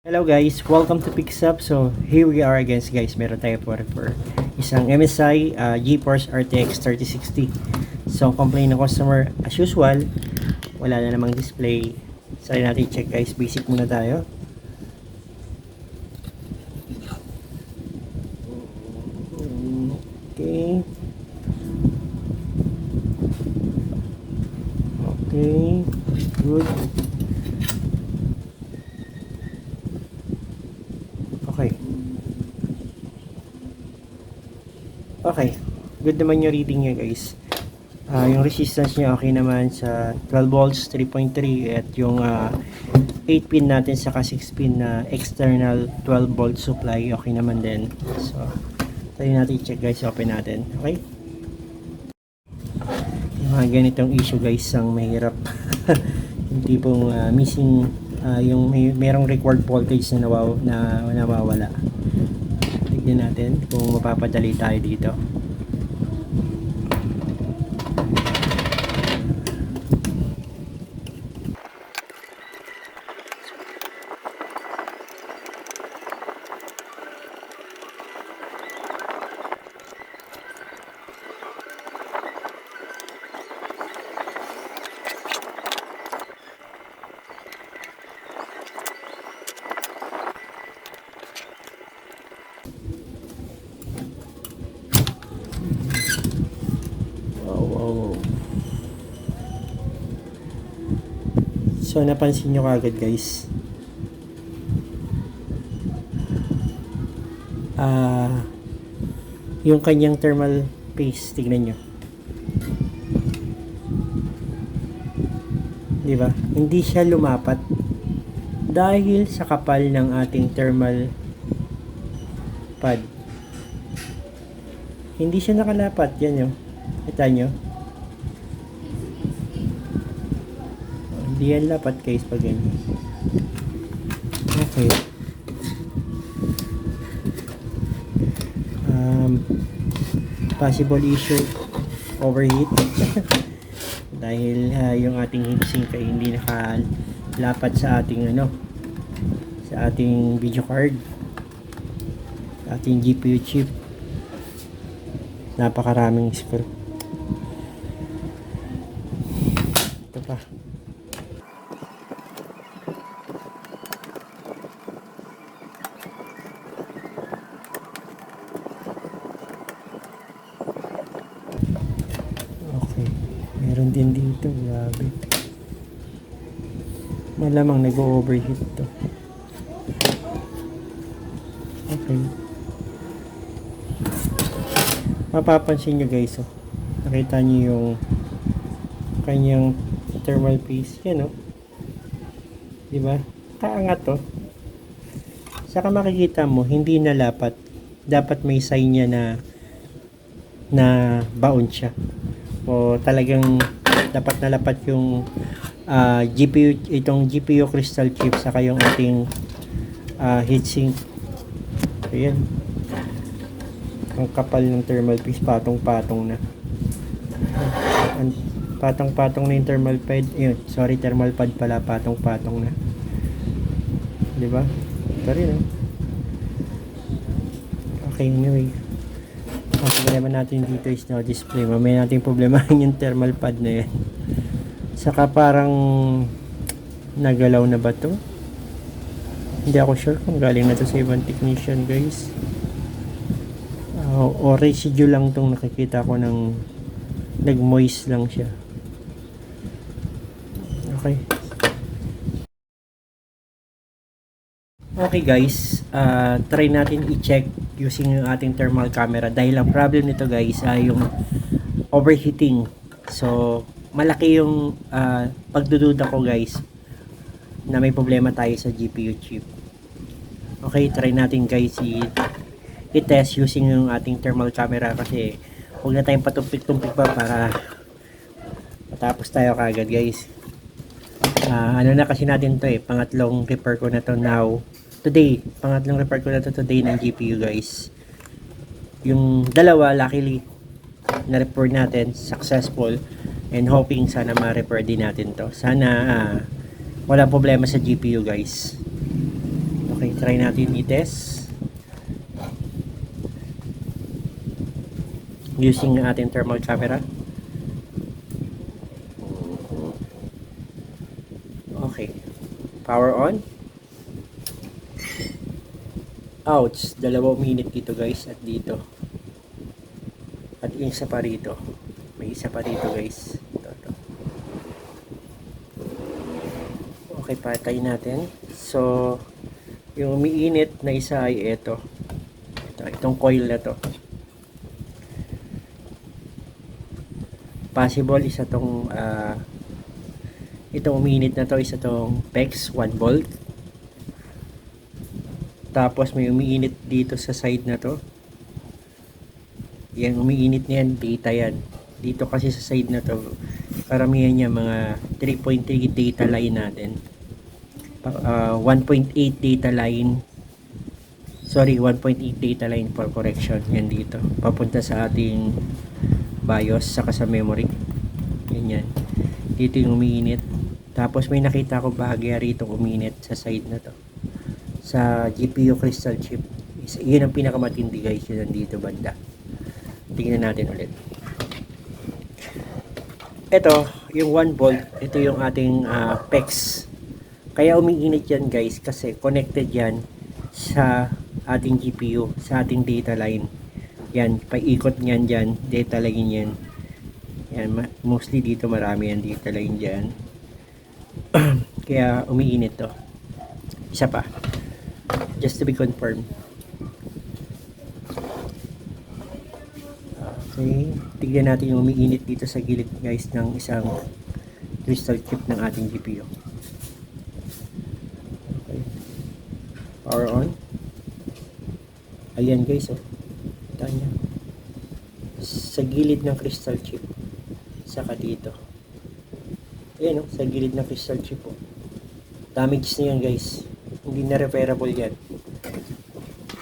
Hello guys, welcome to Pixup. So here we are again guys, meron tayo for isang MSI GeForce RTX 3060. So complain ng customer as usual, wala na namang display. So natin check guys, basic muna tayo. Okay. Okay, good. Okay, good naman yung reading niya guys. Yung resistance niya okay naman sa 12 volts 3.3 at yung 8 pin natin saka 6 pin na external 12 volt supply okay naman din. So tayo natin check guys, open natin. Okay, yung mga ganitong issue guys ang mahirap. Yung tipong missing yung merong required voltage na nawawala. Tignan natin kung mapapadali tayo dito. So napansin nyo kagad guys, yung kanyang thermal paste, tignan nyo, di ba? Hindi siya lumapat dahil sa kapal ng ating thermal pad. Hindi siya nakalapat, yan nyo, kita nyo. Hindi yan lapat guys pag ganyan. Okay. Possible issue, overheat. Dahil yung ating heatsink ay hindi nakalapat sa ating sa ating video card, sa ating GPU chip. Napakaraming screw. Ito pa. Meron din dito, grabe. Malamang nag-overheat to. Okay. Mapapansin nyo guys, nakita nyo yung kanyang thermal paste, yan diba? Kaangat to. Saka makikita mo, hindi nalapat. Dapat may sign niya na baon siya. O talagang dapat nalapat yung GPU, itong GPU crystal chip saka yung ating heatsink. Ayan, ang kapal ng thermal paste, patong-patong na. Patong-patong na yung thermal pad. Ayun, sorry, thermal pad pala, patong-patong na, diba? Ito rin okay, anyway, ang problema natin dito is no display. Mamaya natin problemahin yung thermal pad na yan. Saka parang nagalaw na ba to? Hindi ako sure kung galing na to sa ibang technician guys. O residue lang tong nakikita ko ng nag-moist lang siya. Okay. Okay guys, try natin i-check using yung ating thermal camera dahil ang problem nito guys ay yung overheating. So malaki yung pagdududa ko guys na may problema tayo sa GPU chip. Okay, try natin guys i-test using yung ating thermal camera kasi huwag na tayong patumpik-tumpik pa para matapos tayo kagad guys. Ano na kasi natin to pangatlong repair ko na to today. Pangatlong repair ko na to today ng GPU guys. Yung dalawa luckily na repair natin successful, and hoping sana ma-repair din natin to. Sana walang problema sa GPU guys. try natin i-test using ang ating thermal camera. Okay, power on. Ouch, 2 minute dito guys at dito. At isa pa rito. May isa pa rito guys. Ito. Okay, patay natin. So, yung umiinit na isa ay ito. Itong coil na to. Possible isa tong itong umiinit na to, isa tong PEX 1 volt. Tapos may umiinit dito sa side na to. Yan, umiinit na yan, data yan. Dito kasi sa side na to, karamihan niya mga 3.3 data line natin. 1.8 data line. Sorry, 1.8 data line for correction. Yan dito. Papunta sa ating BIOS saka sa memory. Ganyan. Dito yung umiinit. Tapos may nakita ko bahagya rito umiinit sa side na to. Sa GPU crystal chip. Yun ang pinakamatindi guys. Yun nandito banda. Tingnan natin ulit. Ito, yung 1 volt. Ito yung ating PEX. Kaya umiinit yan guys kasi connected yan sa ating GPU, sa ating data line. Yan, paikot niyan dyan, data line yan. Yan, mostly dito marami yan data line dyan. Kaya umiinit to. Isa pa. Just to be confirmed. Okay, tignan natin yung umiinit dito sa gilid guys ng isang crystal chip ng ating GPU. Power on. Ayan guys, oh. Kita nyo. Sa gilid ng crystal chip. Saka dito. Ayan, oh. Sa gilid ng crystal chip, oh. Damage na yan guys. Hindi na repairable yan.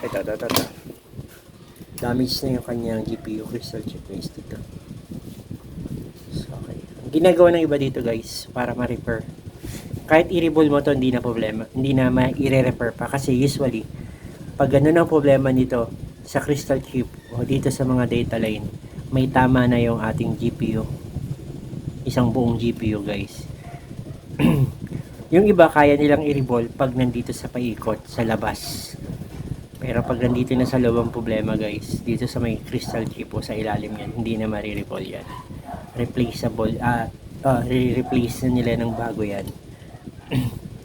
Ito. Damage na yung kanyang GPU crystal chip guys dito. So, okay. Ang ginagawa ng iba dito guys, para ma-repair. Kahit i-rebuild mo to, hindi na problema. Hindi na ma-i-repair pa. Kasi usually, pag ganun ang problema nito sa crystal chip o dito sa mga data line, may tama na yung ating GPU. Isang buong GPU guys. Yung iba, kaya nilang i-revolve pag nandito sa paikot, sa labas. Pero pag nandito na sa loob ang problema guys, dito sa may crystal chip o sa ilalim yan, hindi na ma-revolve yan. Replaceable, re-replace na nila ng bago yan.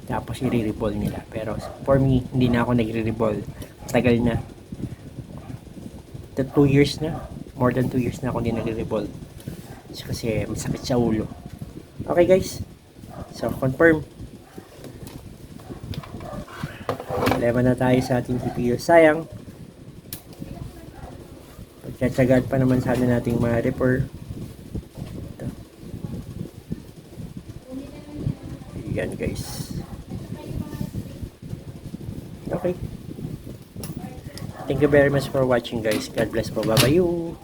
Tapos i-revolve nila. Pero for me, hindi na ako nagre-revolve. Tagal na. 2 years na. More than 2 years na ako hindi nagre-revolve. Kasi masakit sa ulo. Okay guys. So confirm. Problema na tayo sa ating GPU. Sayang. Pagtsatsagaan pa naman sana nating ma-repair. Ito. Yan guys. Okay. Thank you very much for watching guys. God bless po. Bye-bye.